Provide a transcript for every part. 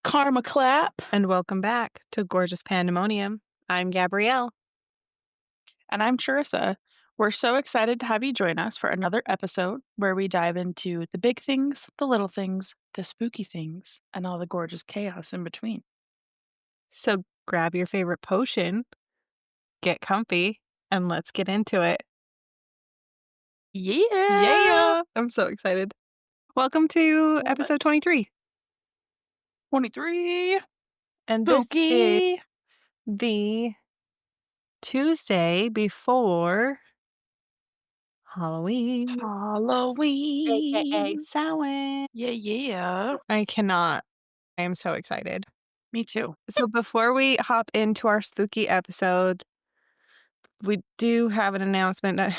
Karma clap. And welcome back to Gorgeous Pandemonium. I'm Gabrielle. And I'm Charyssa. We're so excited to have you join us for another episode where we dive into the big things, the little things, the spooky things, and all the gorgeous chaos in between. So grab your favorite potion, get comfy, and let's get into it. Yeah! Yeah! I'm so excited. Welcome to Love episode it. 23. 23. And this is Spooky. the Tuesday before Halloween, aka Halloween. Samhain. Yeah, yeah. I cannot. I am so excited. Me too. So before we hop into our spooky episode, we do have an announcement that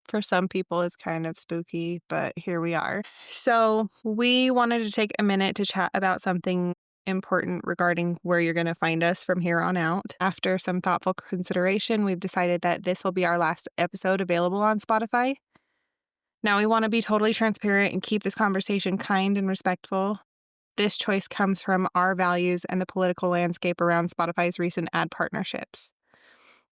for some people is kind of spooky, but here we are. So, we wanted to take a minute to chat about something important regarding where you're going to find us from here on out. After some thoughtful consideration, we've decided that this will be our last episode available on Spotify. Now, we want to be totally transparent and keep this conversation kind and respectful. This choice comes from our values and the political landscape around Spotify's recent ad partnerships.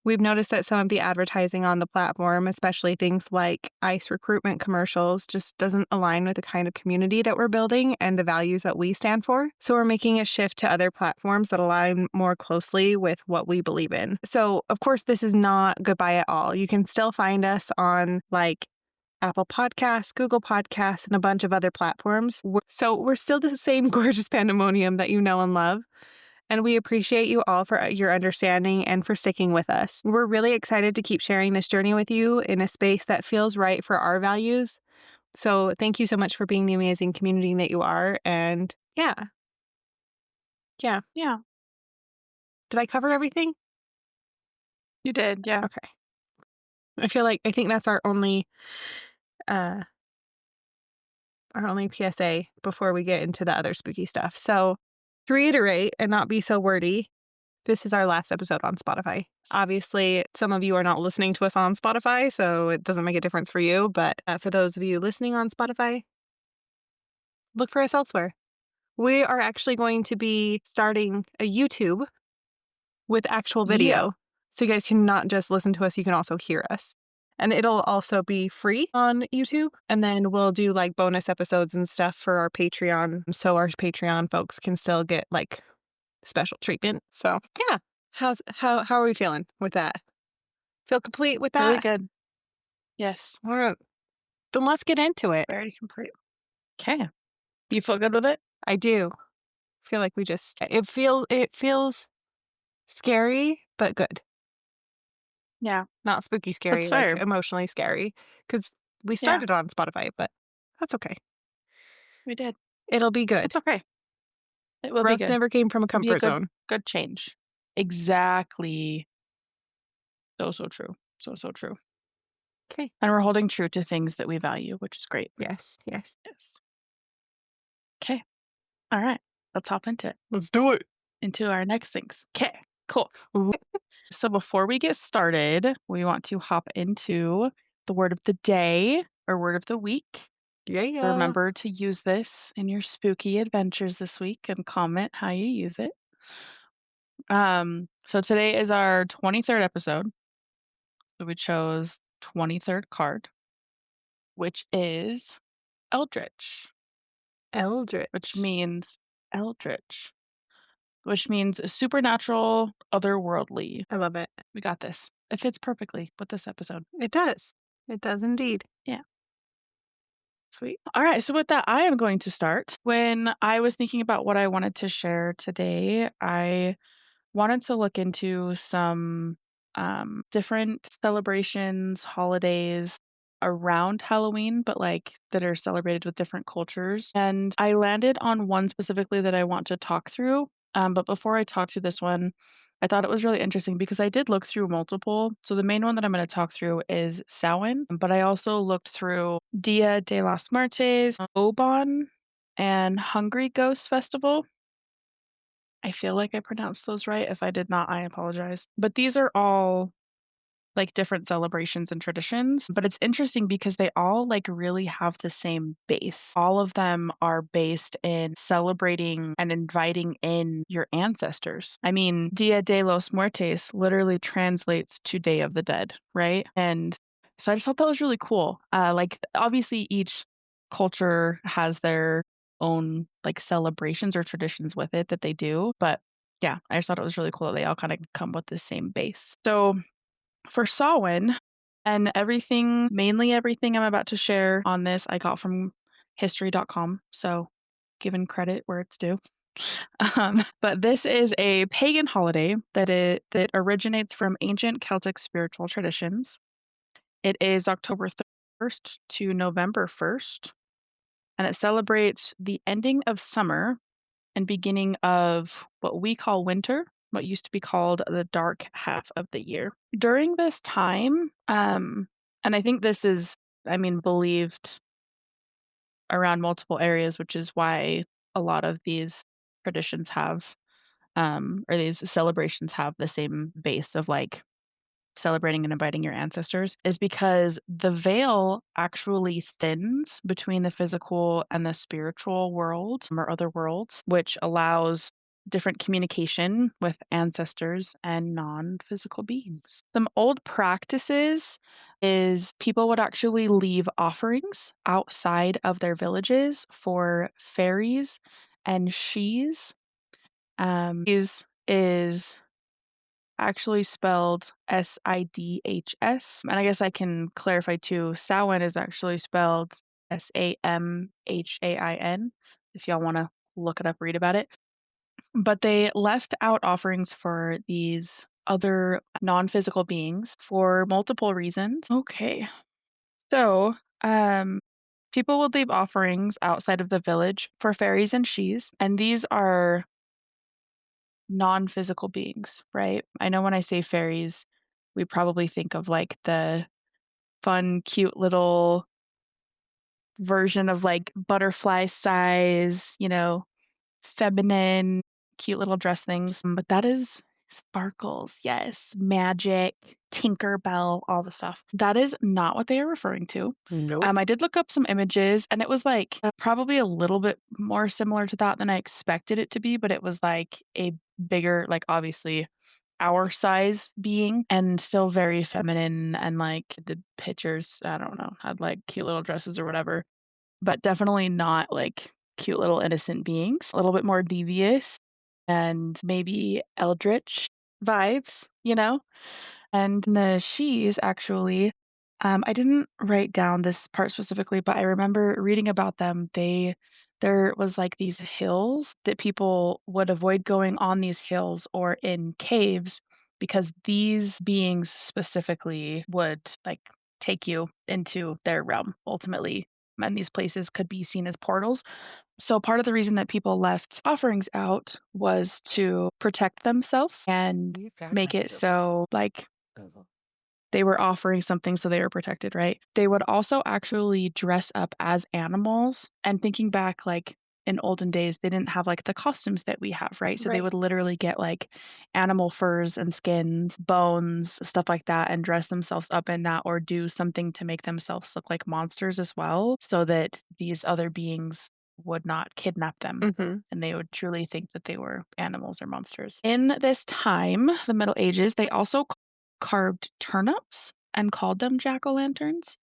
We've noticed that some of the advertising on the platform, especially things like ICE recruitment commercials, just doesn't align with the kind of community that we're building and the values that we stand for. So we're making a shift to other platforms that align more closely with what we believe in. So, of course, this is not goodbye at all. You can still find us on Apple Podcasts, Google Podcasts, and a bunch of other platforms. So we're still the same gorgeous pandemonium that you know and love. And we appreciate you all for your understanding and for sticking with us. We're really excited to keep sharing this journey with you in a space that feels right for our values. So thank you so much for being the amazing community that you are. And yeah. Yeah, Did I cover everything? you did. Yeah. Okay. I think that's uh our only PSA before we get into the other spooky stuff. So to reiterate and not be so wordy, this is our last episode on Spotify. Obviously, some of you are not listening to us on Spotify, so it doesn't make a difference for you. But for those of you listening on Spotify, look for us elsewhere. We are actually going to be starting a YouTube with actual Yeah. video. So you guys can not just listen to us, you can also hear us. And it'll also be free on YouTube. And then we'll do bonus episodes and stuff for our Patreon. So our Patreon folks can still get special treatment. So yeah. How are we feeling with that? Feel complete with Really that? good. Yes. All right. Then let's get into it. Very complete. Okay. You feel good with it? I do feel like it feels scary, but good. Yeah. Not spooky That's scary, like fair. emotionally scary. Because we Yeah, started on Spotify, but that's okay. we did. It'll be good. That's okay. It will be Growth good. never came from a It'll be a comfort good zone. good change. Exactly. So, so true. So, so true. Okay. And we're holding true to things that we value, which is great. Yes. Yes. Yes. Okay. All right. Let's hop into it. Let's do it. Into our next things. Okay. Cool. Ooh. So before we get started, we want to hop into the word of the day or word of the week. Yeah. Remember to use this in your spooky adventures this week and comment how you use it. So today is our 23rd episode. So we chose 23rd card, which is Eldritch, which Eldritch. means Eldritch, which means supernatural, otherworldly. I love it. We got this. It fits perfectly with this episode. It does. It does indeed. Yeah, sweet. All right, so with that, I am going to start. When I was thinking about what I wanted to share today, I wanted to look into some different celebrations, holidays around Halloween, but that are celebrated with different cultures. And I landed on one specifically that I want to talk through. But before I talk through this one, I thought it was really interesting because I did look through multiple. So the main one that I'm going to talk through is Samhain, but I also looked through Dia de las Muertes, Oban, and Hungry Ghost Festival. I feel like I pronounced those right. If I did not, I apologize. But these are all like different celebrations and traditions, but it's interesting because they all like really have the same base. All of them are based in celebrating and inviting in your ancestors. I mean, Dia de los Muertos literally translates to Day of the Dead, right? And so I just thought that was really cool. Like obviously each culture has their own like celebrations or traditions with it that they do, but yeah, I just thought it was really cool that they all kind of come with the same base. So for Samhain, and everything mainly everything I'm about to share on this, I got from history.com, so giving credit where it's due. But this is a pagan holiday that originates from ancient Celtic spiritual traditions. It is October 1st to November 1st, and it celebrates the ending of summer and beginning of what we call winter, what used to be called the dark half of the year. During this time, and I think this is, I mean, believed around multiple areas, which is why a lot of these traditions have, or these celebrations have the same base of like celebrating and inviting your ancestors, is because the veil actually thins between the physical and the spiritual world or other worlds, which allows different communication with ancestors and non-physical beings. Some old practices is people would actually leave offerings outside of their villages for fairies and shees. Is actually spelled Sidhs, and I guess I can clarify too, Samhain is actually spelled Samhain, if y'all wanna look it up, read about it. But they left out offerings for these other non-physical beings for multiple reasons. Okay. So, people would leave offerings outside of the village for fairies and shees, and these are non-physical beings, right? I know when I say fairies, we probably think of like the fun, cute little version of like butterfly size, feminine, cute little dress things. But that is sparkles, yes, magic, Tinkerbell, all the stuff. That is not what they are referring to. Nope. I did look up some images and it was like probably a little bit more similar to that than I expected it to be, but it was like a bigger, like obviously our size being and still very feminine and like the pictures, I don't know, had like cute little dresses or whatever, but definitely not like cute little innocent beings, a little bit more devious and maybe eldritch vibes, you know? And the she's actually, I didn't write down this part specifically, but I remember reading about them. There was like these hills that people would avoid going on these hills or in caves because these beings specifically would like take you into their realm ultimately. And these places could be seen as portals. So part of the reason that people left offerings out was to protect themselves and make it so like they were offering something so they were protected, right? They would also actually dress up as animals, and thinking back, like, in olden days, they didn't have, like, the costumes that we have, right? So they Right. would literally get, like, animal furs and skins, bones, stuff like that, and dress themselves up in that or do something to make themselves look like monsters as well, so that these other beings would not kidnap them, Mhm. and they would truly think that they were animals or monsters. In this time, the Middle Ages, they also carved turnips and called them jack-o'-lanterns.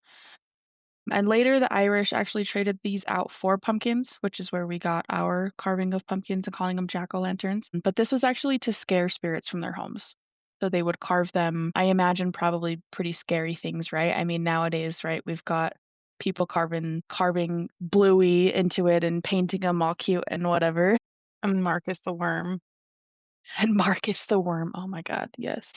And later, the Irish actually traded these out for pumpkins, which is where we got our carving of pumpkins and calling them jack-o'-lanterns. But this was actually to scare spirits from their homes. So they would carve them, I imagine probably pretty scary things, right? I mean, nowadays, right, we've got people carving Bluey into it and painting them all cute and whatever. And Marcus the Worm. And Marcus the Worm, oh my god, yes.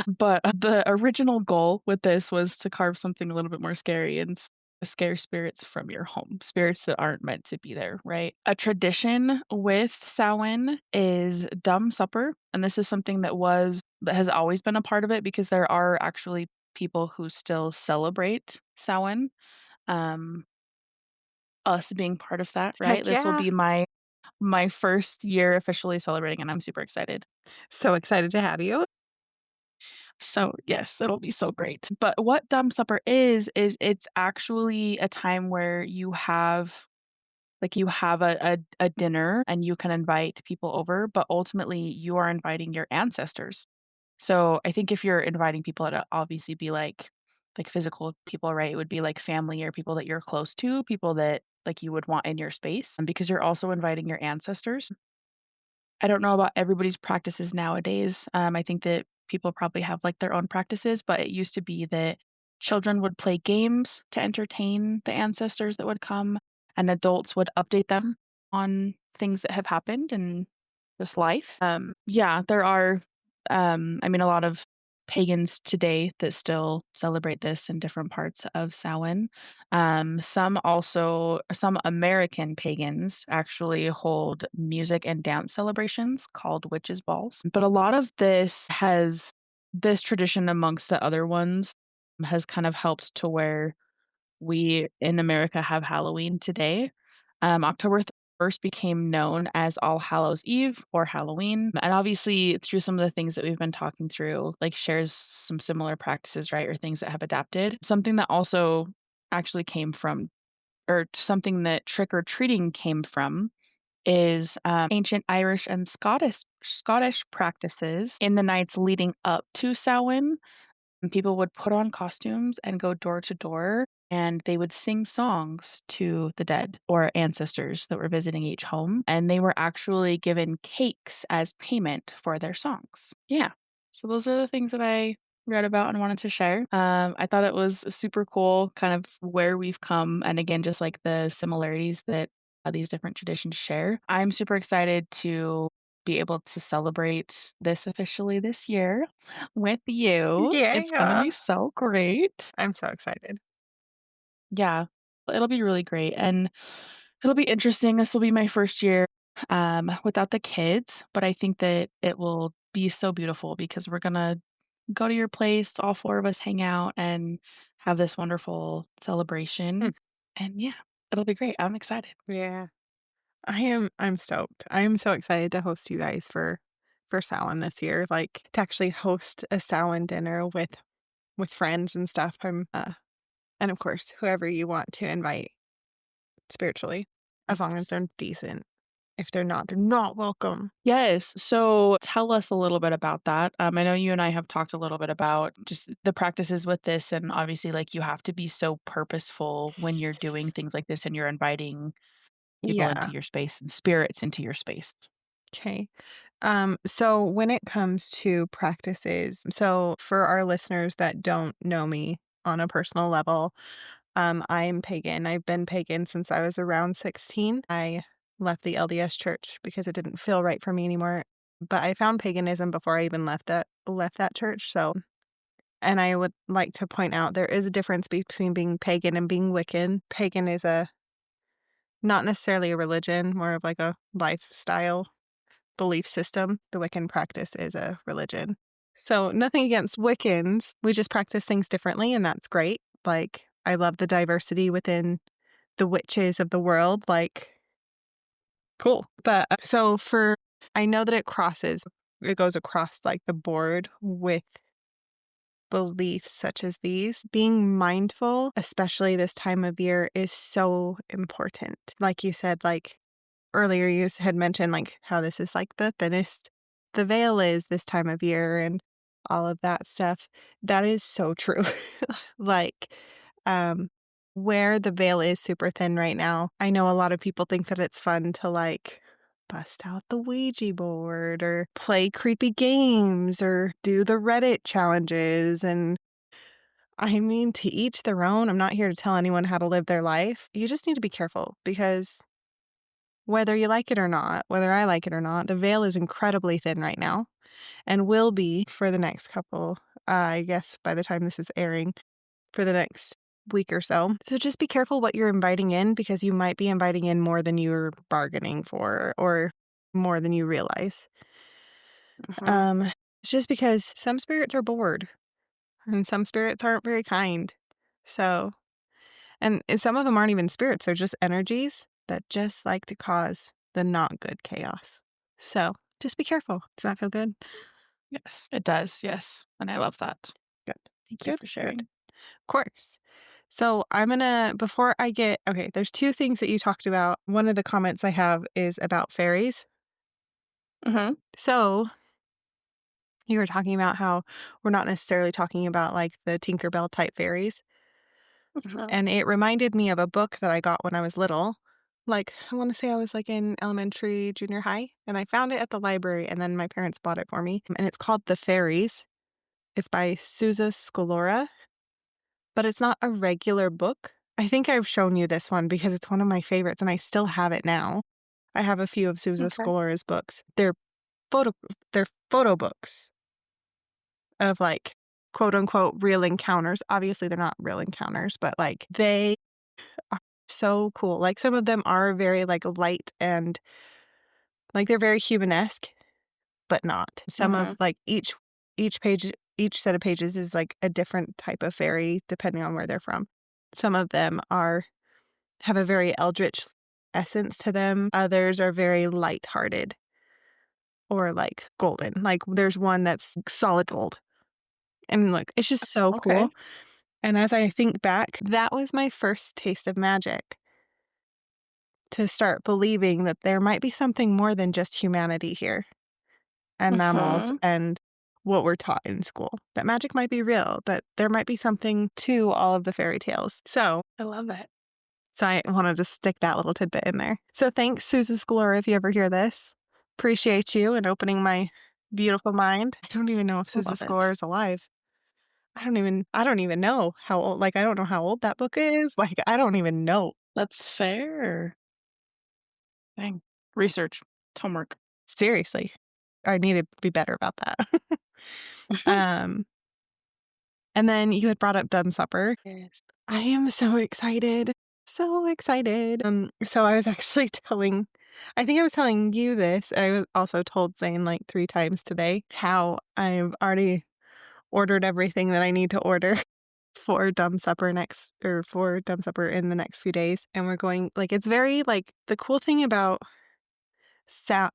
But the original goal with this was to carve something a little bit more scary and scare spirits from your home, spirits that aren't meant to be there, right? A tradition with Samhain is dumb supper, and this is something that has always been a part of it because there are actually people who still celebrate Samhain. Um, us being part of that, right? Heck This will yeah. be my first year officially celebrating, and I'm super excited. So excited to have you. So, yes, it'll be so great. But what Dumb Supper is it's actually a time where you have a dinner and you can invite people over, but ultimately you are inviting your ancestors. So, I think if you're inviting people, it'd obviously be like physical people, right? It would be like family or people that you're close to, people that, like, you would want in your space, because you're also inviting your ancestors. I don't know about everybody's practices nowadays. I think that people probably have, like, their own practices, but it used to be that children would play games to entertain the ancestors that would come, and adults would update them on things that have happened in this life. Yeah, there are, I mean, a lot of pagans today that still celebrate this in different parts of Samhain. Some American pagans actually hold music and dance celebrations called witches' balls. But a lot of this tradition amongst the other ones has kind of helped to where we in America have Halloween today. October 1st became known as All Hallows Eve or Halloween. And obviously, through some of the things that we've been talking through, like shares some similar practices, right? Or things that have adapted. Something that also actually came from, or something that trick or treating came from, is ancient Irish and Scottish practices in the nights leading up to Samhain. And people would put on costumes and go door to door, and they would sing songs to the dead or ancestors that were visiting each home, and they were actually given cakes as payment for their songs. Yeah. So those are the things that I read about and wanted to share. I thought it was super cool, kind of where we've come, and again, just like the similarities that these different traditions share. I'm super excited to be able to celebrate this officially this year with you. It's gonna Yeah. be so great. I'm so excited. Yeah, it'll be really great, and it'll be interesting. This will be my first year, without the kids, but I think that it will be so beautiful because we're gonna go to your place, all 4 of us hang out and have this wonderful Hmm. celebration, and yeah, it'll be great. I'm excited. Yeah. I'm stoked. I am so excited to host you guys for Samhain this year, like, to actually host a Samhain dinner with friends and stuff. And of course, whoever you want to invite spiritually, as long as Yes. they're decent. If they're not, they're not welcome. Yes. So tell us a little bit about that. I know you and I have talked a little bit about just the practices with this, and obviously, like, you have to be so purposeful when you're doing things like this and you're inviting people into Yeah. your space and spirits into your space. Okay. So when it comes to practices, so for our listeners that don't know me on a personal level, I'm pagan. I've been pagan since I was around 16. I left the LDS church because it didn't feel right for me anymore. But I found paganism before I even left that church. So, and I would like to point out there is a difference between being pagan and being Wiccan. Pagan is a not necessarily a religion, more of like a lifestyle belief system. The Wiccan practice is a religion. So, nothing against Wiccans. We just practice things differently, and that's great. Like, I love the diversity within the witches of the world. Like, cool. But so for, I know that it goes across like the board with beliefs such as these. Being mindful, especially this time of year, is so important. Like you said, like earlier had mentioned, like, how this is, like, the thinnest the veil is this time of year and all of that stuff. That is so true. Like, um, where the veil is super thin right now, I know a lot of people think that it's fun to, like, bust out the Ouija board or play creepy games or do the Reddit challenges, and I mean, to each their own. I'm not here to tell anyone how to live their life. You just need to be careful because whether you like it or not, whether I like it or not, the veil is incredibly thin right now and will be for the next couple, I guess by the time this is airing, for the next week or so. So just be careful what you're inviting in because you might be inviting in more than you're bargaining for or more than you realize. Mhm. Um, it's just because some spirits are bored and some spirits aren't very kind. So, and some of them aren't even spirits, they're just energies that just like to cause the not good chaos. So, just be careful. Does that feel good? Yes, it does, yes, and I love that. Good. Thank you Good, for good. sharing. Of course. So I'm gonna before I get okay, there's 2 things that you talked about. One of the comments I have is about fairies. Mhm, So, you were talking about how we're not necessarily talking about, like, the Tinker Bell type fairies, mhm. and it reminded me of a book that I got when I was little. Like, I wanna say I was, like, in elementary, junior high, and I found it at the library, and then my parents bought it for me, and it's called The Fairies. It's by Susa Scalora, but it's not a regular book. I think I've shown you this one because it's one of my favorites, and I still have it now. I have a few of Susa Okay. Scalora's books. Photo they're photo books of, like, quote, unquote, "real encounters." Obviously, they're not real encounters, but, like, they are so cool. Like, some of them are very, like, light and like, they're very humanesque, but not. Some of Mhm, like, each set of pages is, like, a different type of fairy depending on where they're from. Some of them are have a very eldritch essence to them. Others are very lighthearted or, like, golden. Like, there's one that's solid gold, and, like, it's just so okay. cool. And as I think back, that was my first taste of magic, to start believing that there might be something more than just humanity here, and mammals, Mhm. and what we're taught in school. That magic might be real, that there might be something to all of the fairy tales. I love it. So I wanted to stick that little tidbit in there. So thanks, Susan Scalora, if you ever hear this. Appreciate you and opening my beautiful mind. I don't even know if I Susan love it. Scalora is alive. I don't even know how old, like, I don't know how old that book is. Like, I don't even know. That's fair. Dang. Research. Homework. Seriously. I need to be better about that. Um, and then you had brought up Dumb Supper. Yes. I am so excited. So excited. So I was actually I think I was telling you this. I was also told Zane like 3 times today how I've already ordered everything that I need to order for Dumb Supper in the next few days. And we're going like it's very like the cool thing about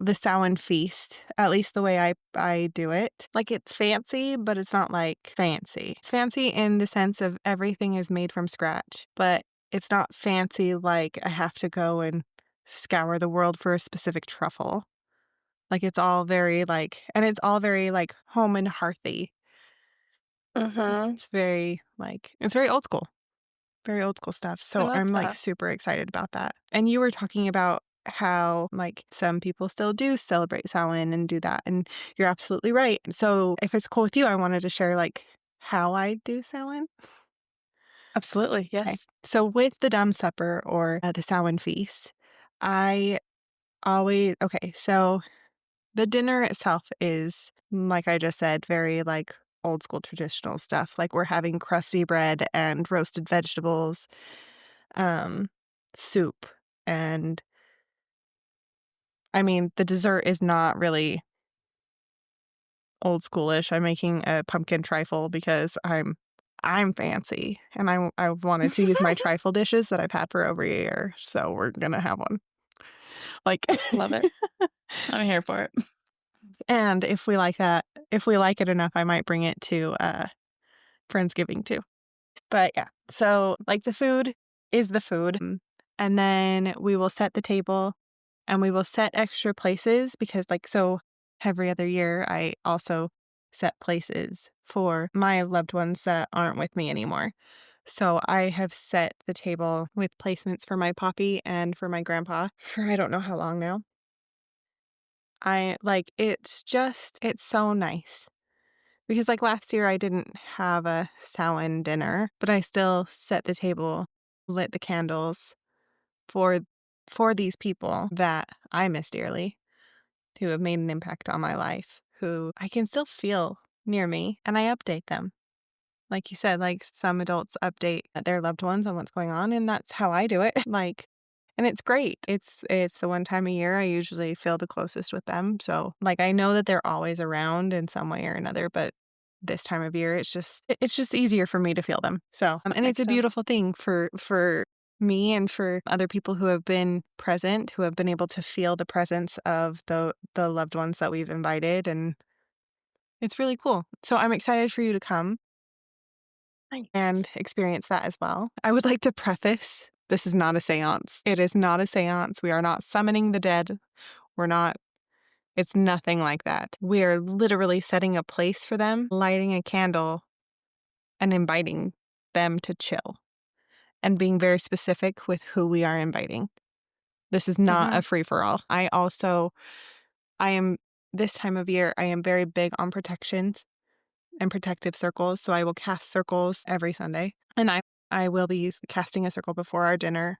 the Samhain feast, at least the way I do it. Like, it's fancy, but it's not, like, fancy. It's fancy in the sense of everything is made from scratch, but it's not fancy like I have to go and scour the world for a specific truffle. Like, it's all very, like and it's all very, like, home and hearthy. Mhm. It's very old school. Very old school stuff, I so love I'm, like, that. super excited about that. And you were talking about how, like, some people still do celebrate Samhain and do that, and you're absolutely right. So, if it's cool with you, I wanted to share, like, how I do Samhain. Absolutely, Okay. yes. So, with the Dumb Supper or, the Samhain feast, I so the dinner itself is, like I just said, very, like, old school traditional stuff, like, we're having crusty bread and roasted vegetables, um, soup, and, I mean, the dessert is not really old schoolish. I'm making a pumpkin trifle because I'm fancy, and I wanted to use my trifle dishes that I've had for over a year, so we're gonna have one. Like Love it. I'm here for it. and if we like it enough, I might bring it to, Friendsgiving too. But yeah, so, like, the food is the food, and then we will set the table, and we will set extra places because, like so every other year, I also set places for my loved ones that aren't with me anymore. So I have set the table with placements for my poppy and for my grandpa for I don't know how long now. It's so nice. Because, like, last year, I didn't have a Samhain dinner, but I still set the table, lit the candles for these people that I miss dearly, who have made an impact on my life, who I can still feel near me, and I update them. Like you said, like, some adults update their loved ones on what's going on, and that's how I do it, like and it's great. It's the one time a year I usually feel the closest with them, so, like, I know that they're always around in some way or another, but this time of year, it's just easier for me to feel them, so, That and it's makes a sense. beautiful thing for me and for other people who have been present, who have been able to feel the presence of the loved ones that we've invited, and It's really cool. So I'm excited for you to come Nice. and experience that as well. I would like to preface this is not a seance. It is not a seance. We are not summoning the dead. We're not, it's nothing like that. We are literally setting a place for them, lighting a candle, and inviting them to chill and being very specific with who we are inviting. This is not a Mhm. free for all. I am, this time of year, I am very big on protections and protective circles. So I will cast circles every Sunday. And I will be casting a circle before our dinner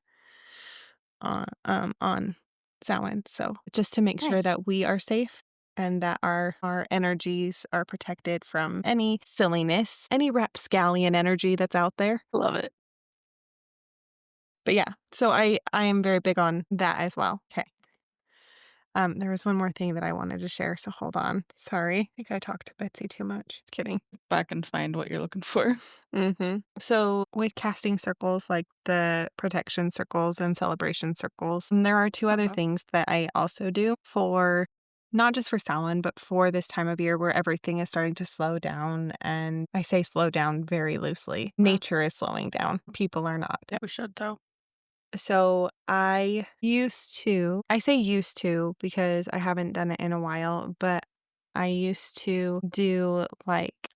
on Samhain. So just to make sure Nice. that we are safe and that our energies are protected from any silliness, any rapscallion energy that's out there. Love it. But yeah, so I am very big on that as well. Okay. There was one more thing that I wanted to share, so hold on. Sorry. I think I talked to Betsy too much. Just kidding. Back and find what you're looking for. So with casting circles, like the protection circles and celebration circles, and there are two other Uh-huh. things that I also do for not just for Samhain, but for this time of year where everything is starting to slow down. And I say slow down very loosely. Uh, Nature is slowing down. People are not. yeah, we should though. So I say used to because I haven't done it in a while, but I used to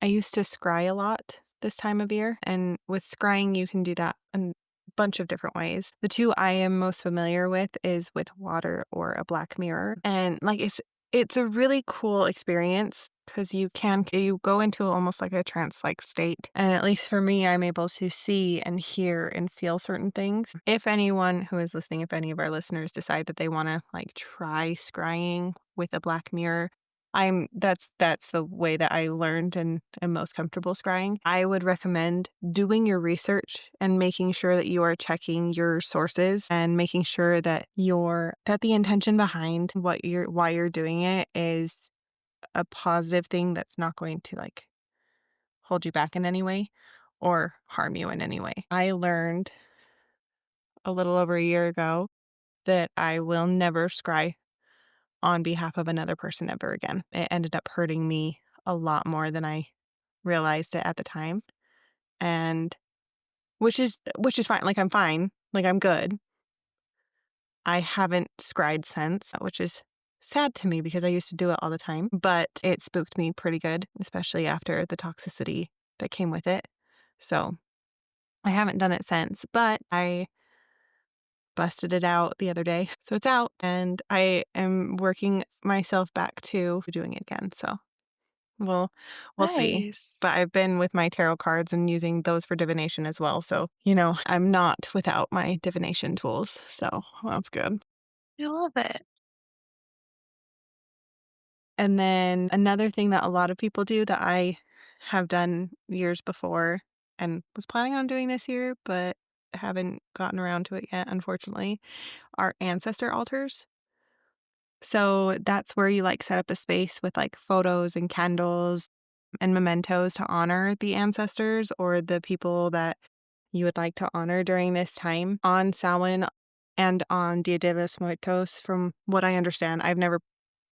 I used to scry a lot this time of year. And with scrying, you can do that in a bunch of different ways. The two I am most familiar with is with water or a black mirror. And like it's a really cool experience because you go into almost like a trance-like state. And at least for me, I'm able to see and hear and feel certain things. If anyone who is listening, if any of our listeners decide that they want to like try scrying with a black mirror, that's the way that I learned and am most comfortable scrying. I would recommend doing your research and making sure that you are checking your sources and making sure that the intention behind why you're doing it is a positive thing that's not going to like hold you back in any way or harm you in any way. I learned a little over a year ago that I will never scry on behalf of another person ever again. It ended up hurting me a lot more than I realized it at the time. And which is fine. Like I'm fine. Like I'm good. I haven't scried since, which is sad to me because I used to do it all the time, but it spooked me pretty good, especially after the toxicity that came with it. So I haven't done it since, but I busted it out the other day. So it's out and I am working myself back to doing it again. So we'll see. Nice. But I've been with my tarot cards and using those for divination as well. So, I'm not without my divination tools. So that's good. I love it. And then another thing that a lot of people do that I have done years before and was planning on doing this year, but haven't gotten around to it yet, unfortunately, are ancestor altars. So that's where you like set up a space with like photos and candles and mementos to honor the ancestors or the people that you would like to honor during this time on Samhain and on Dia de los Muertos. From what I understand, I've never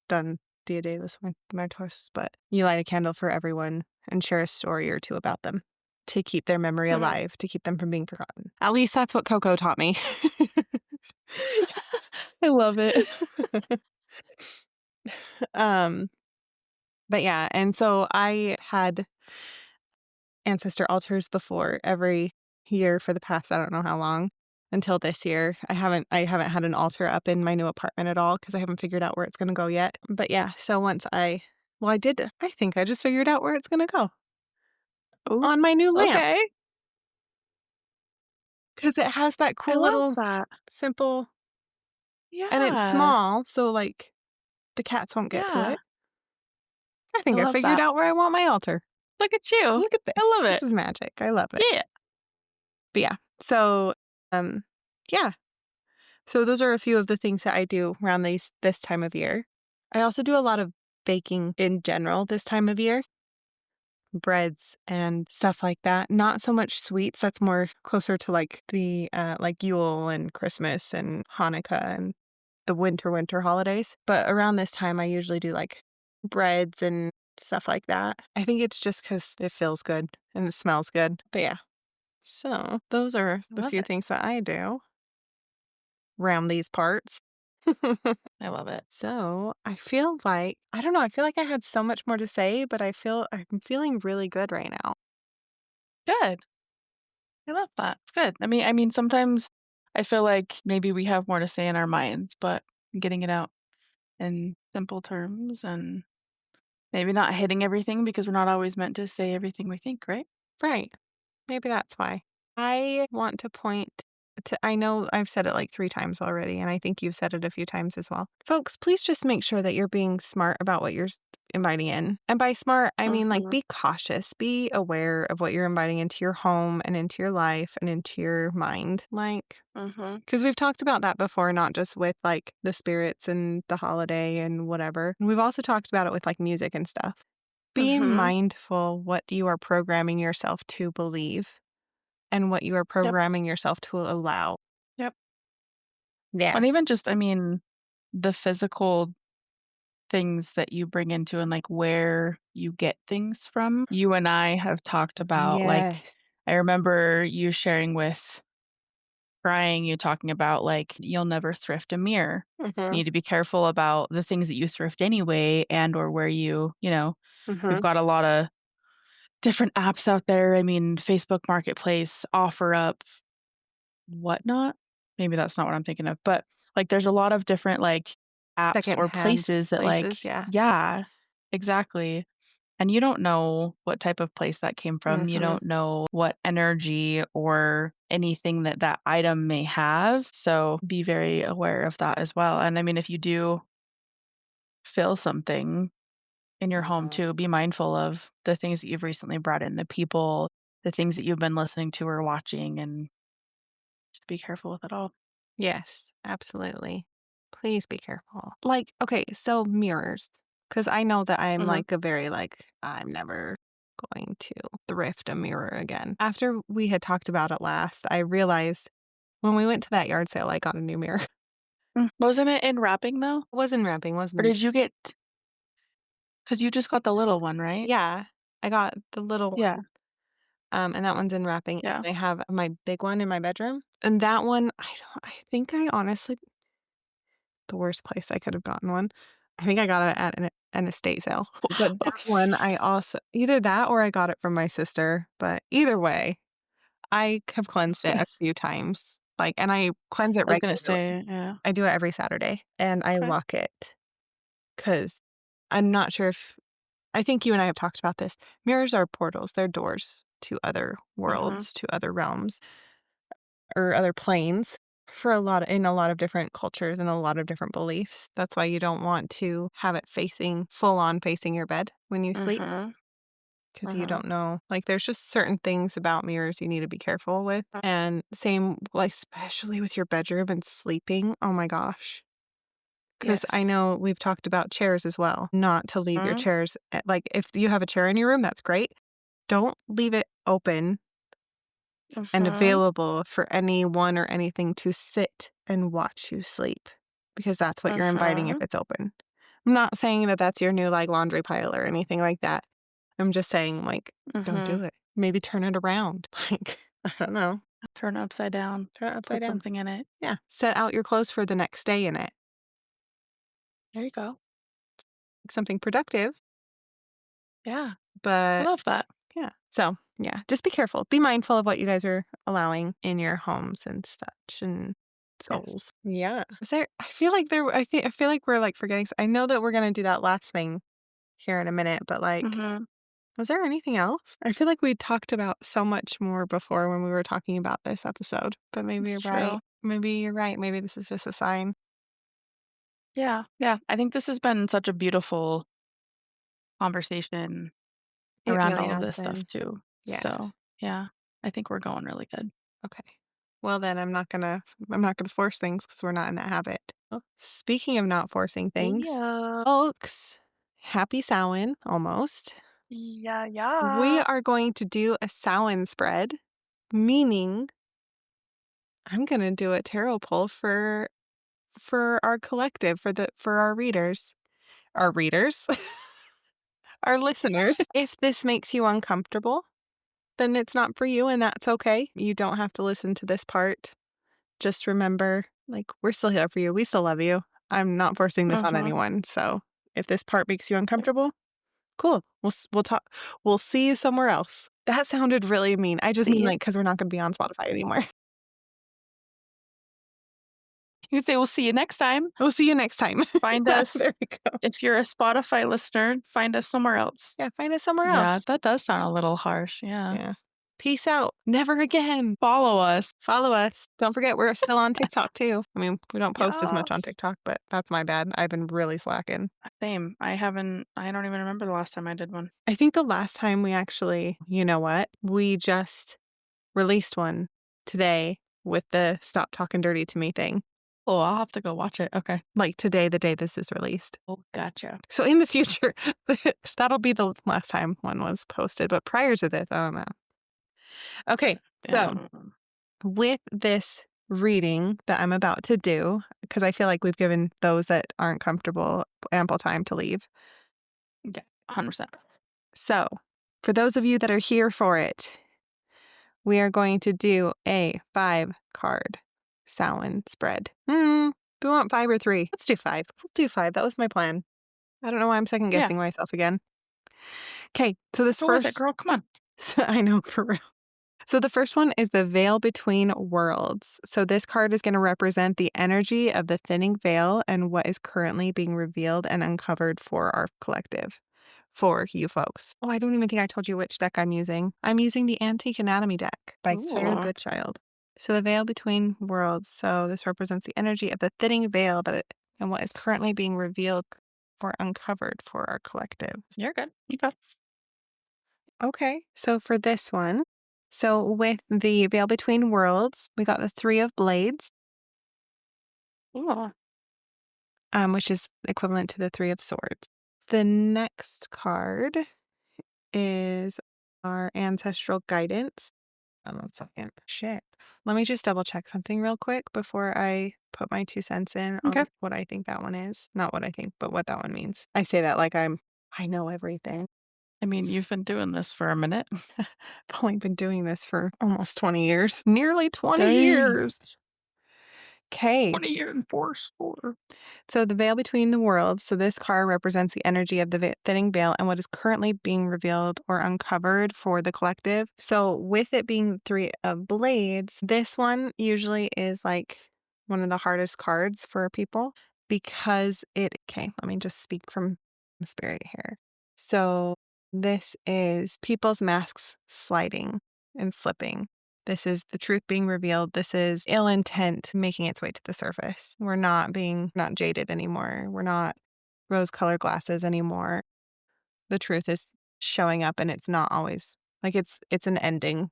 done Dia de los Muertos, but you light a candle for everyone and share a story or two about them to keep their memory Mhm. alive, to keep them from being forgotten. At least that's what Coco taught me. I love it. um, but yeah, and so I had ancestor altars before every year for the past I don't know how long until this year. I haven't had an altar up in my new apartment at all because I haven't figured out where it's going to go yet. But yeah, so I did. I think I just figured out where it's going to go Oh, on my new lamp okay. because it has that I cool love little that. simple and it's Yeah. small, so like the cats won't get to Yeah. it. I I think I love figured that. out where I want my altar. Look at you. Look at I this. love This it. is magic. I love it. Yeah. But yeah, so um, yeah. So those are a few of the things that I do around this time of year. I also do a lot of baking in general this time of year, breads and stuff like that. Not so much sweets. That's more closer to like the like Yule and Christmas and Hanukkah and the winter holidays. But around this time, I usually do like breads and stuff like that. I think it's just because it feels good and it smells good. But yeah, so those are I the love few it. things that I do around these parts. I love it. So I feel like, I don't know, I feel like I had so much more to say, but I'm feeling really good right now. Good. I love that. It's good. I mean, sometimes I feel like maybe we have more to say in our minds, but getting it out in simple terms and maybe not hitting everything because we're not always meant to say everything we think, right? Right. Maybe that's why. I want to point to, I know I've said it like 3 times already, and I think you've said it a few times as well. Folks, please just make sure that you're being smart about what you're inviting in. And by smart, I mean like Mhm. be cautious, be aware of what you're inviting into your home and into your life and into your mind. Like, Mhm. because we've talked about that before, not just with like the spirits and the holiday and whatever. And we've also talked about it with like music and stuff. Be Mhm. mindful what you are programming yourself to believe and what you are Yep. programming yourself to allow. Yep. Yeah. And even just, I mean, the physical things that you bring into and like where you get things from. You and I have talked about like Yes. I remember you sharing with crying, you talking about like you'll never thrift a mirror. You Mhm. need to be careful about the things that you thrift anyway and or where you we've Mhm. got a lot of different apps out there. I mean, Facebook Marketplace, OfferUp, whatnot. Maybe that's not what I'm thinking of, but like there's a lot of different like apps or Secondhand places that like places, yeah. yeah, exactly. And you don't know what type of place that came from. You Mhm. don't know what energy or anything that that item may have. So be very aware of that as well. And I mean, if you do feel something in your home Mhm. too, be mindful of the things that you've recently brought in, the people, the things that you've been listening to or watching, and just be careful with it all. Yes, absolutely. Please be careful. Like, okay, so mirrors, because I know that I'm Hmm. like a very like, I'm never going to thrift a mirror again. After we had talked about it last, I realized when we went to that yard sale, I got a new mirror. Wasn't it in wrapping though? It wasn't wrapping, Or wasn't it? did you get, because you just got the little one, right? Yeah, I got the little Yeah. one, and that one's in wrapping. Yeah. I have my big one in my bedroom, and that one, I think I honestly the worst place I could have gotten one. I think I got it at an estate sale. But that one, I also either that or I got it from my sister, but either way, I have cleansed it a few times, like and I cleanse it I was gonna regularly. say, yeah. I do it every Saturday, and I Okay. lock it because 'cause I'm not sure if I think you and I have talked about this. Mirrors are portals, they're doors to other Mhm. worlds, to other realms, or other planes for a lot of different cultures and a lot of different beliefs. That's why you don't want to have it facing full on facing your bed when you sleep Mhm. because you Mhm. don't know. Like, there's just certain things about mirrors you need to be careful with. And same, like, especially with your bedroom and sleeping. Oh my gosh. Because I Yes. know we've talked about chairs as well, not to leave your Mhm. chairs. Like, if you have a chair in your room, that's great. Don't leave it open and Mhm. available for anyone or anything to sit and watch you sleep because that's what you're inviting if Mhm. it's open. I'm not saying that that's your new like laundry pile or anything like that. I'm just saying like don't do Mhm. it. Maybe turn it around. Like I don't know. Turn it upside down. Turn it upside Put down. something in it. Yeah. Set out your clothes for the next day in it. There you go. Something productive, Yeah. I but love that. yeah. So, yeah, just be careful. Be mindful of what you guys are allowing in your homes and such and Yes. souls. Yeah. Is there I feel like we're, like, forgetting I know that we're gonna do that last thing here in a minute, but, like, Mhm. was there anything else? I feel like we talked about so much more before when we were talking about this episode, but maybe It's you're right. true. Maybe you're right. Maybe this is just a sign. Yeah. Yeah. I think this has been such a beautiful conversation It around really all of has this stuff been. too. Yeah. So, yeah, I think we're going really good. Okay. Well, then I'm not gonna force things because 'cause we're not in that habit. Oh, speaking of not forcing things, Yeah. folks, happy Samhain, almost. Yeah, We yeah. are going to do a Samhain spread, meaning I'm gonna do a tarot pull for our collective, for our readers. Our readers? our listeners. If this makes you uncomfortable, then it's not for you, and that's okay. You don't have to listen to this part. Just remember, like, we're still here for you. We still love you. I'm not forcing this on Mhm. anyone. So if this part makes you uncomfortable, cool. We'll talk. We'll see you somewhere else. That sounded really mean. I just See mean ya. like because we're not going to be on Spotify anymore. You can say, "We'll see you next time." We'll see you next time. Find us There we go. if you're a Spotify listener, find us somewhere else. Yeah, find us somewhere Yeah, else. that does sound a little harsh, yeah. Yeah. Peace out. Never again. Follow us. Follow us. Don't forget, we're still on TikTok too. I mean, we don't post as much on Yes. TikTok, but that's my bad. I've been really slacking. Same. I don't even remember the last time I did one. I think the last time we actually, you know what? We just released one today with the Stop Talking Dirty to Me thing. Oh, I'll have to go watch it. Okay. Like today, the day this is released. Oh, gotcha. So in the future, that'll be the last time one was posted. But prior to this, I don't know. Okay, so Yeah. with this reading that I'm about to do, because I feel like we've given those that aren't comfortable ample time to leave. Yeah, 100%. So, for those of you that are here for it, we are going to do a 5-card Samhain spread. Do we want 5 or 3? Let's do 5. We'll do 5. That was my plan. I don't know why I'm second Yeah. guessing myself again. Okay, so this Go with it, first, girl. Come on. I know for real. So the first one is the veil between worlds. So this card is going to represent the energy of the thinning veil and what is currently being revealed and uncovered for our collective, for you folks. Oh, I don't even think I told you which deck I'm using. I'm using the Antique Anatomy deck by Sarah Ooh. Goodchild. So the veil between worlds. So this represents the energy of the thinning veil and what is currently being revealed or uncovered for our collective. You're good. Okay. Okay, so for this one, so with the Veil Between Worlds, we got the Three of Blades, Ooh. which is equivalent to the Three of Swords. The next card is our Ancestral Guidance. Hold on a second. Shit. Let me just double check something real quick before I put my 2 cents in Okay. on what I think that one is. Not what I think, but what that one means. I say that like I know everything. I mean, you've been doing this for a minute. I've only been doing this for almost 20 years. Nearly 20 Dang. years. Okay. 20-year and 4 score. So the veil between the worlds. So this card represents the energy of the thinning veil and what is currently being revealed or uncovered for the collective. So with it being Three of Blades, this one usually is like one of the hardest cards for people because okay, let me just speak from spirit here. So this is people's masks sliding and slipping. This is the truth being revealed. This is ill intent making its way to the surface. We're not jaded anymore. We're not rose-colored glasses anymore. The truth is showing up and it's not always like it's an ending.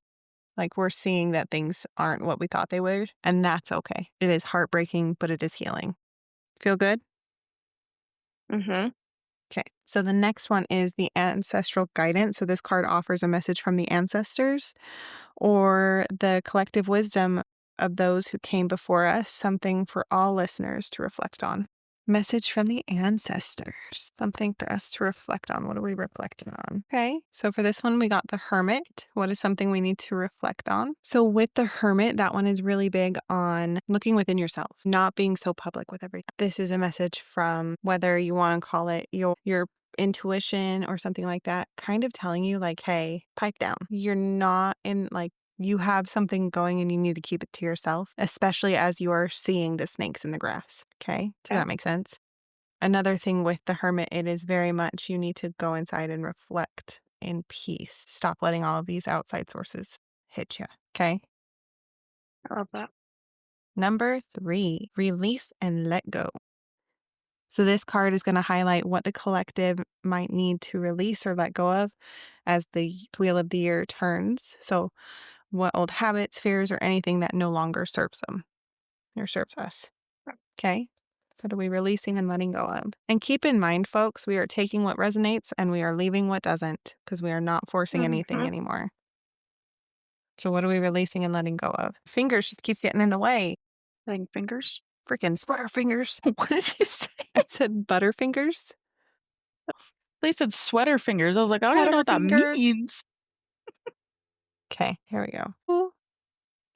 Like we're seeing that things aren't what we thought they were, and that's okay. It is heartbreaking, but it is healing. Feel good? Mhm. Okay. So the next one is the ancestral guidance. So this card offers a message from the ancestors or the collective wisdom of those who came before us, something for all listeners to reflect on. Message from the ancestors, something for us to reflect on. What are we reflecting on? Okay, so for this one, we got the Hermit. What is something we need to reflect on? So with the Hermit, that one is really big on looking within yourself, not being so public with everything. This is a message from whether you want to call it your intuition or something like that, kind of telling you like, hey, pipe down. You're not in like, you have something going and you need to keep it to yourself, especially as you are seeing the snakes in the grass. Okay. Does Okay. that make sense? Another thing with the Hermit, it is very much you need to go inside and reflect in peace. Stop letting all of these outside sources hit you. Okay. I love that. Number 3, release and let go. So this card is going to highlight what the collective might need to release or let go of as the wheel of the year turns. So what old habits, fears, or anything that no longer serves them or serves us. Okay. What are we releasing and letting go of? And keep in mind, folks, we are taking what resonates and we are leaving what doesn't because we are not forcing anything Mhm. anymore. So what are we releasing and letting go of? Fingers just keeps getting in the way. Saying fingers. Freaking butterfingers. What did you say? I said butterfingers. They said sweater fingers. I was like, "I don't even know what that Butterfingers. means." Okay, here we go.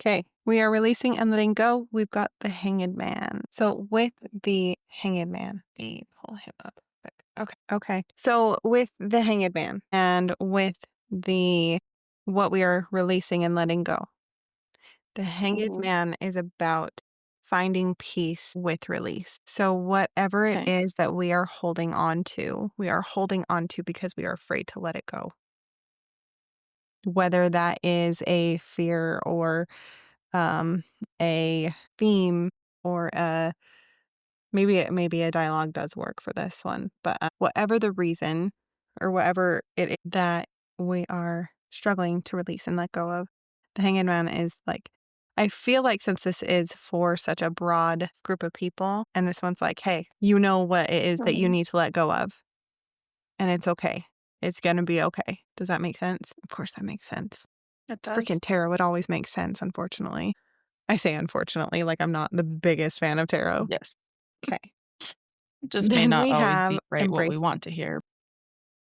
Okay, we are releasing and letting go. We've got the Hanged Man. So with the Hanged Man, we pull him up. Okay. So with the Hanged Man and with the what we are releasing and letting go, the Hanged Ooh, Man is about finding peace with release. So whatever it okay. is that we are holding on to because we are afraid to let it go. Whether that is a fear or um, a theme or maybe a dialogue does work for this one, but whatever the reason or whatever it is that we are struggling to release and let go of, the Hanged Man is like, I feel like since this is for such a broad group of people, and this one's like, hey, you know what it is that you Mhm. need to let go of, and it's okay. It's gonna be okay. Does that make sense? Of course that makes sense. It It's does. freaking tarot. It always makes sense, unfortunately. I say unfortunately, like I'm not the biggest fan of tarot. Yes. Okay. Just may Then not we always have be right what we embrace. want to hear.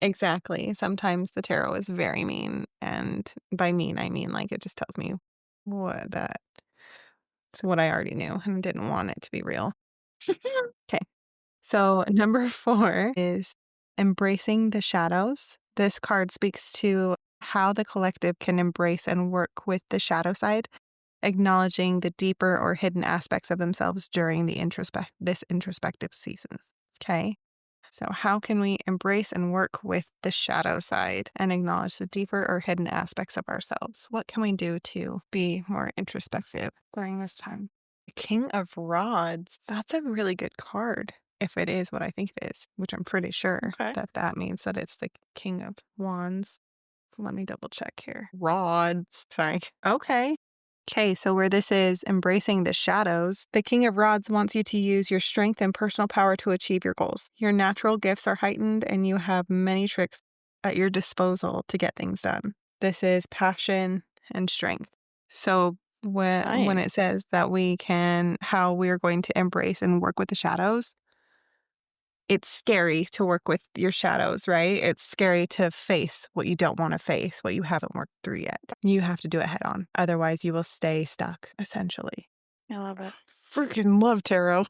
Exactly. Sometimes the tarot is very mean. And by mean, I mean like it just tells me what that it's what I already knew and didn't want it to be real. Okay. So number 4 is embracing the shadows. This card speaks to how the collective can embrace and work with the shadow side, acknowledging the deeper or hidden aspects of themselves during this introspective season. Okay. So, how can we embrace and work with the shadow side and acknowledge the deeper or hidden aspects of ourselves? What can we do to be more introspective during this time? The King of Rods. That's a really good card. If it is what I think it is, which I'm pretty sure Okay. that that means that it's the King of Wands. Let me double check here. Rods. Sorry. Okay. Okay, so where this is embracing the shadows, the King of Rods wants you to use your strength and personal power to achieve your goals. Your natural gifts are heightened and you have many tricks at your disposal to get things done. This is passion and strength. So when Nice. it says that how we are going to embrace and work with the shadows, it's scary to work with your shadows, right? It's scary to face what you don't want to face, what you haven't worked through yet. You have to do it head on. Otherwise, you will stay stuck, essentially. I love it. Freaking love tarot.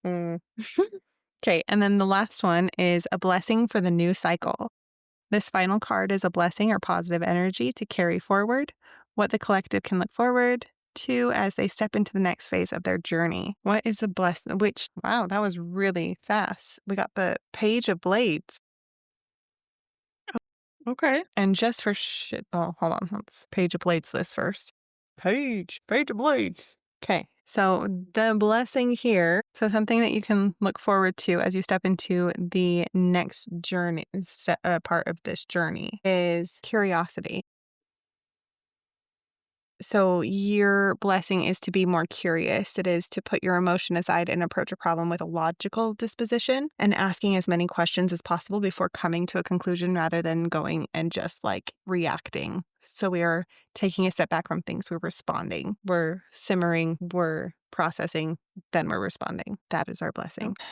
Okay, and then the last one is a blessing for the new cycle. This final card is a blessing or positive energy to carry forward what the collective can look forward to as they step into the next phase of their journey. What is a blessing? Which, wow, that was really fast. We got the Page of Blades. Okay. And just for shit. Oh, hold on. Let's Page of Blades this first. Page of Blades. Okay. So the blessing here, so something that you can look forward to as you step into the next journey, part of this journey is curiosity. So your blessing is to be more curious. It is to put your emotion aside and approach a problem with a logical disposition and asking as many questions as possible before coming to a conclusion rather than going and just like reacting. So we are taking a step back from things. We're responding. We're simmering. We're processing. Then we're responding. That is our blessing. Okay.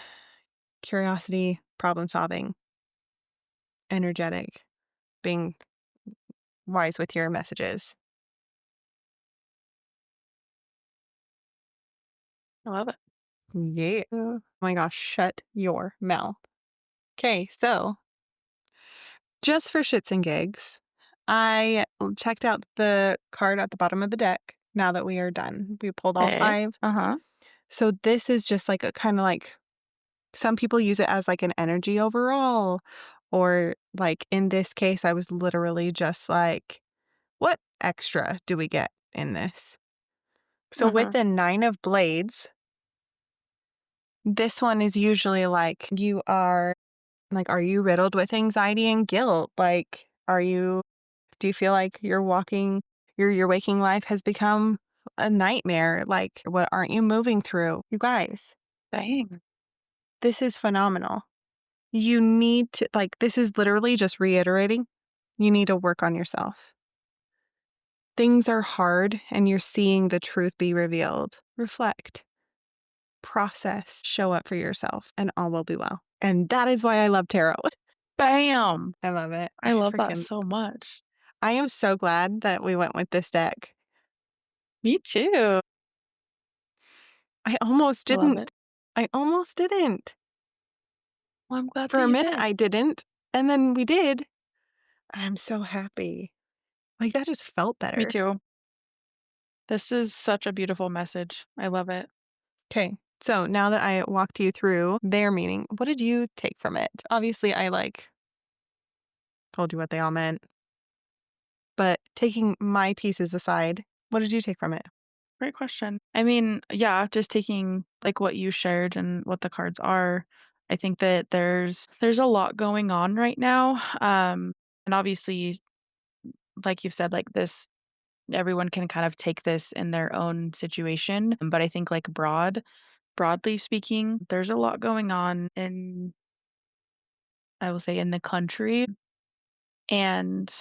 Curiosity, problem solving, energetic, being wise with your messages. I love it. Yeah. Oh my gosh, shut your mouth. Okay, so just for shits and gigs, I checked out the card at the bottom of the deck now that we are done. We pulled all Okay. 5. Uh-huh. So this is just like a kind of like some people use it as like an energy overall, or like in this case, I was literally just like, what extra do we get in this? So with Uh-huh. the 9 of blades, this one is usually like are you riddled with anxiety and guilt? Like, do you feel like your waking life has become a nightmare? Like, what aren't you moving through? You guys, Dang. this is phenomenal. You need to, like, this is literally just reiterating, you need to work on yourself. Things are hard and you're seeing the truth be revealed. Reflect, process, show up for yourself, and all will be well. And that is why I love tarot. Bam! I love it. I love that so much. I am so glad that we went with this deck. Me too. I almost I love it. didn't. I almost didn't. Well, I'm glad For that a you minute, did. I didn't, and then we did. I'm so happy. Like, that just felt Me better. too. This is such a beautiful message. I love it. Okay, so now that I walked you through their meaning, what did you take from it? Obviously, I, told you what they all meant, but taking my pieces aside, what did you take from it? Great question. I mean, yeah, just taking like what you shared and what the cards are, I think that there's a lot going on right now. And obviously, like you've said, like this everyone can kind of take this in their own situation. But I think like broadly speaking, there's a lot going on in I will say in the country. And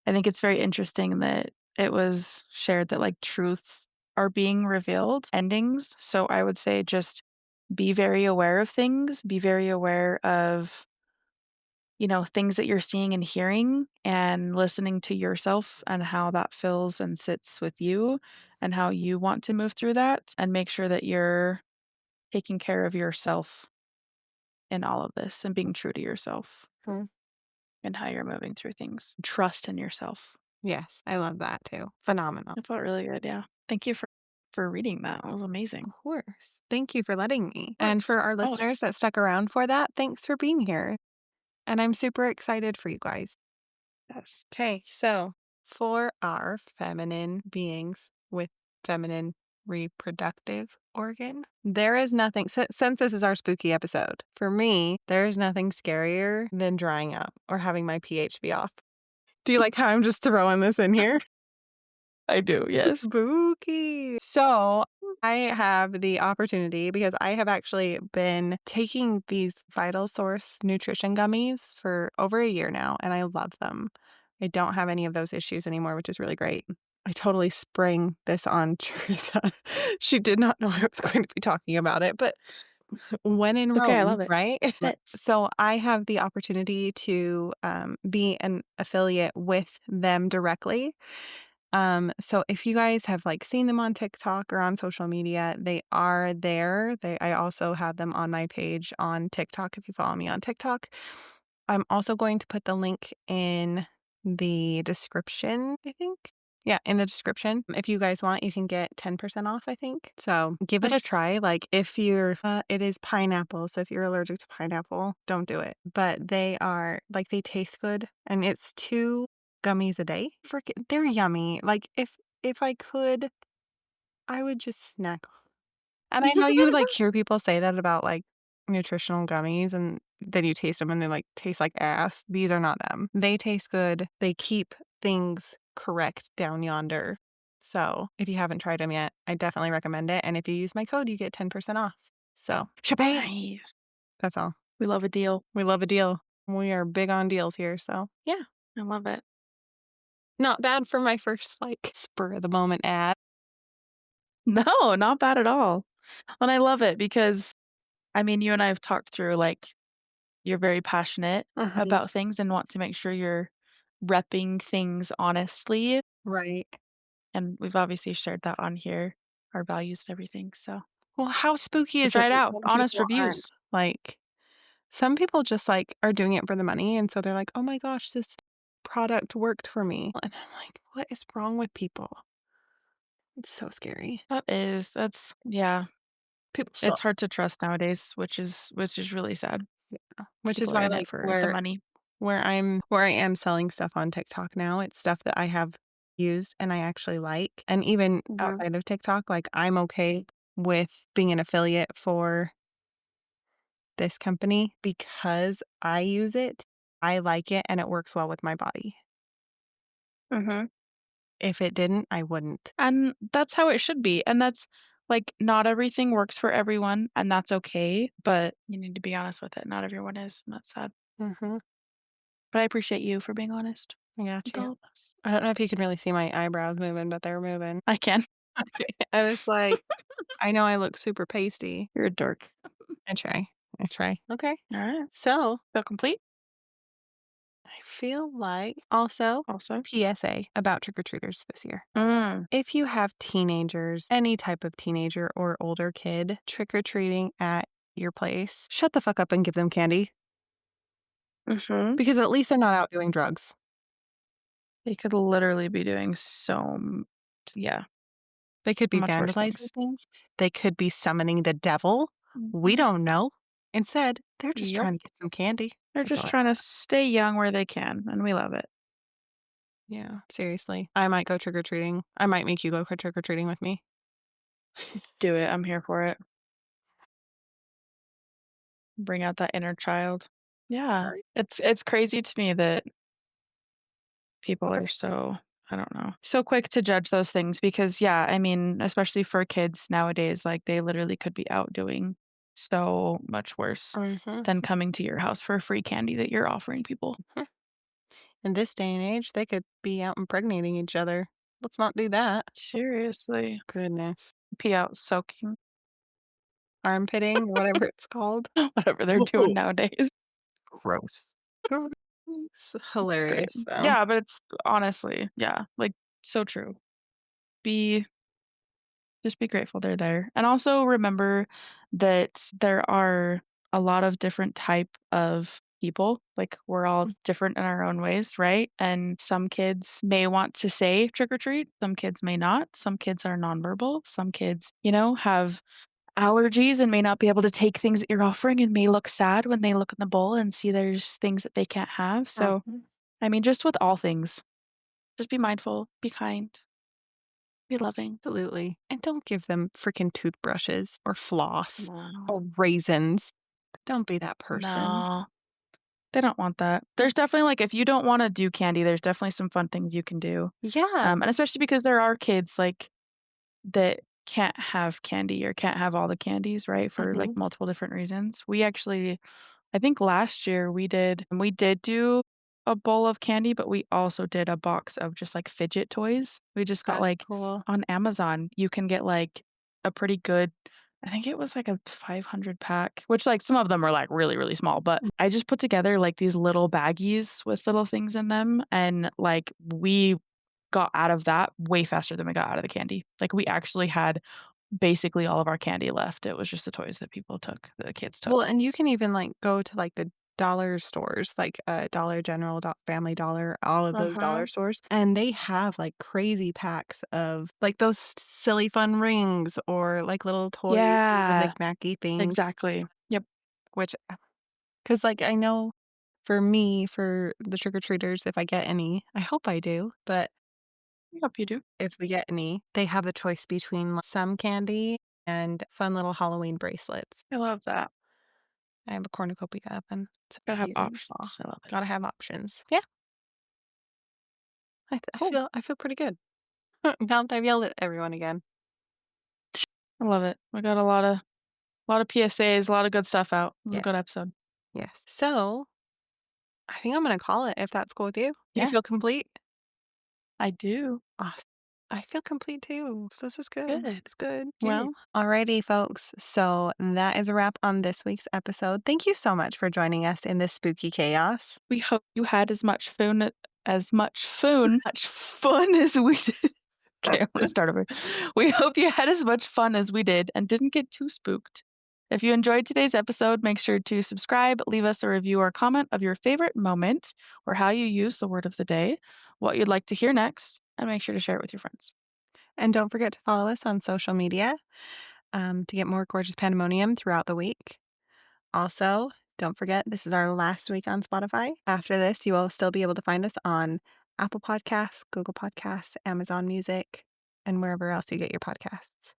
I think it's very interesting that it was shared that like truths are being revealed, endings. So I would say just be very aware of things, be very aware of, things that you're seeing and hearing and listening to yourself and how that feels and sits with you and how you want to move through that and make sure that you're taking care of yourself in all of this and being true to yourself Hmm. and how you're moving through things. Trust in yourself. Yes, I love that too. Phenomenal. It felt really good, yeah. Thank you for reading that. It was amazing. Of course. Thank you for letting me. Of And course. for our listeners Always. that stuck around for that, thanks for being here. And I'm super excited for you guys. Yes. Okay, so for our feminine beings with feminine reproductive organ, there is nothing, since this is our spooky episode, for me, there's nothing scarier than drying up or having my pH be off. Do you like how I'm just throwing this in here? I do, yes. Spooky. So I have the opportunity because I have actually been taking these Vital Source nutrition gummies for over a year now, and I love them. I don't have any of those issues anymore, which is really great. I totally sprang this on Charyssa. She did not know I was going to be talking about it, but when in It's okay, I love Rome, it. right? Fits. So I have the opportunity to be an affiliate with them directly. So if you guys have seen them on TikTok or on social media, they are there. I also have them on my page on TikTok if you follow me on TikTok. I'm also going to put the link in the description, I think. Yeah, in the description. If you guys want, you can get 10% off, I think. So give it a Nice. try. If you're, it is pineapple. So if you're allergic to pineapple, don't do it. But they are, they taste good. And it's 2 gummies a day. They're yummy. If I could, I would just snack. And I know you hear people say that about nutritional gummies and then you taste them and they taste like ass. These are not them. They taste good. They keep things correct down yonder. So if you haven't tried them yet, I definitely recommend it. And if you use my code, you get 10% off. So, shabam! Nice. That's all. We love a deal. We love a deal. We are big on deals here. So, yeah. I love it. Not bad for my first spur of the moment ad. No, not bad at all. And I love it because, I mean, you and I have talked through, you're very passionate Uh-huh. about things and want to make sure you're repping things honestly, Right. and we've obviously shared that on here, our values and everything, Well, how spooky so is it try it that out. some Honest people aren't reviews. some people just are doing it for the money and so they're like, "Oh my gosh, this product worked for me." And I'm like, "What is wrong with people?" It's so scary. That's yeah, People it's suck. hard to trust nowadays, which is really sad. Which is People are why in it for the where money. I am selling stuff on TikTok now, it's stuff that I have used and I actually like. And even Mhm. outside of TikTok, I'm okay with being an affiliate for this company because I use it, I like it, and it works well with my body. Mhm. If it didn't, I wouldn't. And that's how it should be, and that's not everything works for everyone, and that's okay, but you need to be honest with it. Not everyone is, and that's sad. Mhm. But I appreciate you for being honest I got with you. all of us. I don't know if you can really see my eyebrows moving, but they're moving. I can. I was like, I know I look super pasty. You're a dork. I try. I try. Okay. Alright. So Feel complete? I feel like also Also. PSA about trick-or-treaters this year. Mm, If you have teenagers, any type of teenager or older kid trick-or-treating at your place, shut the fuck up and give them candy mhm. because at least they're not out doing drugs. They could literally be doing yeah, They could be much worse vandalizing things. things. They could be summoning the devil. We Mhm. don't know. Instead, they're just Yep. trying to get some candy. They're That's just all I trying to got. stay young where they can, and we love it. Yeah, seriously. I might go trick-or-treating. I might make you go trick-or-treating with me. Do it. I'm here for it. Bring out that inner child. Yeah. Sorry. It's crazy to me that people are so, I don't know, so quick to judge those things because, yeah, I mean, especially for kids nowadays, like, they literally could be out doing so much worse Mhm. than coming to your house for free candy that you're offering people. In this day and age, they could be out impregnating each other. Let's not do that. Seriously. Goodness. Pee out soaking, Armpitting, whatever it's called. whatever they're doing nowadays. Gross. It's It's great. hilarious, though. Yeah, but it's honestly, yeah, like, so true. Be Just be grateful they're there, and also remember that there are a lot of different type of people, like, we're all different in our own ways, right? And some kids may want to say trick or treat, some kids may not, some kids are nonverbal, some kids, have allergies and may not be able to take things that you're offering and may look sad when they look in the bowl and see there's things that they can't have, so, Mhm. I mean, just with all things, just be mindful, be kind, be loving. Absolutely. And don't give them freaking toothbrushes or floss No. or raisins. Don't be that person. No. They don't want that. There's definitely like, if you don't wanna do candy, there's definitely some fun things you can do, Yeah. and especially because there are kids, like, that can't have candy or can't have all the candies, right, for, like, Mhm. multiple different reasons. We actually I think last year we did do a bowl of candy, but we also did a box of just, like, fidget toys. We just got, That's like cool. on Amazon, you can get, like, a pretty good I think it was, like, a 500 pack, which, like, some of them are, like, really, really small, but I just put together, like, these little baggies with little things in them, and, like, we got out of that way faster than we got out of the candy. Like, we actually had basically all of our candy left. It was just the toys that people took, the kids took. Well, and you can even, like, go to, like, the dollar stores, like, Dollar General, Family Dollar, all of those Uh-huh. dollar stores, and they have, like, crazy packs of, like, those silly fun rings or, like, little toys, little Yeah, knick-knacky things, exactly. Yep, which because like, I know for me, for the trick-or-treaters, if I get any, I hope I do, but I hope you do. if we get any, they have a choice between, like, some candy and fun little Halloween bracelets. I love that. I have a cornucopia of them. It's Gotta have beautiful. options. I love it. Gotta have options. Yeah, I Cool. feel pretty good. Now that I've yelled at everyone again. I love it. We got a lot of PSAs, a lot of good stuff out. It was a good Yes, episode. yes. So, I think I'm gonna call it if that's cool with you. You Yeah, feel complete? I do. Awesome. I feel complete too. So this is good. This Good, is good. good. Well, alrighty, folks. So that is a wrap on this week's episode. Thank you so much for joining us in this spooky chaos. We hope you had much fun as we did. Okay, I'm gonna start over. We hope you had as much fun as we did and didn't get too spooked. If you enjoyed today's episode, make sure to subscribe, leave us a review or comment of your favorite moment or how you use the word of the day, what you'd like to hear next, and make sure to share it with your friends. And don't forget to follow us on social media to get more gorgeous pandemonium throughout the week. Also, don't forget this is our last week on Spotify. After this, you will still be able to find us on Apple Podcasts, Google Podcasts, Amazon Music, and wherever else you get your podcasts.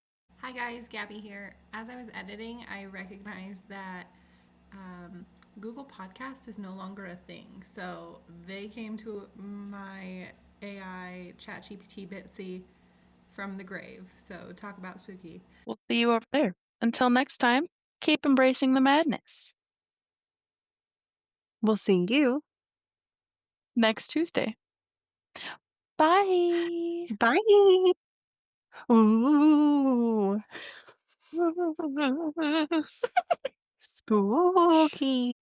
Hi guys, Gabby here. As I was editing, I recognized that um, Google Podcast is no longer a thing. So they came to my AI ChatGPT Bitsy from the grave. So talk about spooky. We'll see you over there. Until next time, keep embracing the madness. We'll see you. Next Tuesday. Bye. Bye. Ooh, spooky.